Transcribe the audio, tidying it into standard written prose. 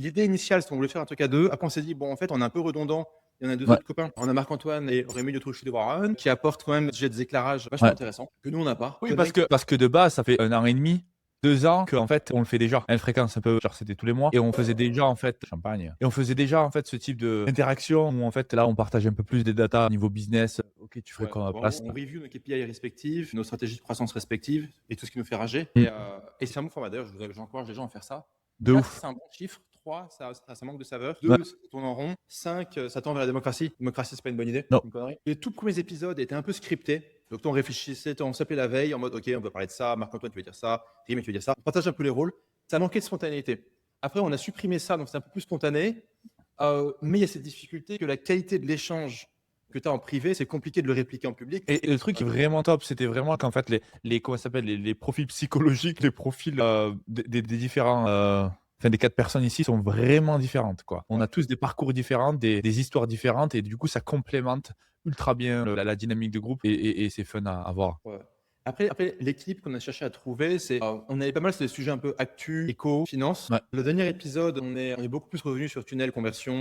L'idée initiale, c'est qu'on voulait faire un truc à 2. Après, on s'est dit: «Bon, en fait, on est un peu redondant». Il y en a 2 Ouais. autres copains. On a Marc-Antoine et Rémi de Warren qui apportent quand même des éclairages vachement Ouais. intéressants que nous, on n'a pas. Oui, Connect parce que de base, ça fait 1 an et demi, 2 ans qu'en fait, on le fait déjà. À une fréquence un peu genre c'était tous les mois et on faisait déjà en fait champagne et on faisait déjà en fait ce type de d'interaction où en fait là, on partage un peu plus des datas au niveau business. OK, tu ferais ouais, quoi à ma où en gros, place? on review nos KPI respectifs, nos stratégies de croissance respectives et tout ce qui nous fait rager Mmh. et c'est un bon format. D'ailleurs, j'encourage les gens à faire ça. De 4, ouf. c'est un bon chiffre. 3, ça manque de saveur. Ouais. 2, ça tourne en rond. 5, ça tend vers la démocratie. Démocratie, c'est pas une bonne idée, Non. c'est une connerie. Les tout premiers épisodes étaient un peu scriptés. Donc, on réfléchissait, on s'appelait la veille en mode: «OK, on va parler de ça. Marc-Antoine, tu veux dire ça. Rémi, tu veux dire ça». On partage un peu les rôles. Ça manquait de spontanéité. Après, on a supprimé ça, donc c'est un peu plus spontané. Mais il y a cette difficulté que la qualité de l'échange que tu as en privé, c'est compliqué de le répliquer en public. Et le truc qui est vraiment top, c'était vraiment qu'en fait les comment ça s'appelle? Les profils psychologiques, les profils, des différents, enfin des 4 personnes ici sont vraiment différentes, quoi. On Ouais. a tous des parcours différents, des histoires différentes et du coup ça complémente ultra bien la dynamique de groupe et c'est fun à voir. Ouais. Après l'équilibre qu'on a cherché à trouver, c'est on avait pas mal sur des sujets un peu actu, éco, finance. Ouais. Le dernier épisode, on est beaucoup plus revenu sur tunnel, conversion,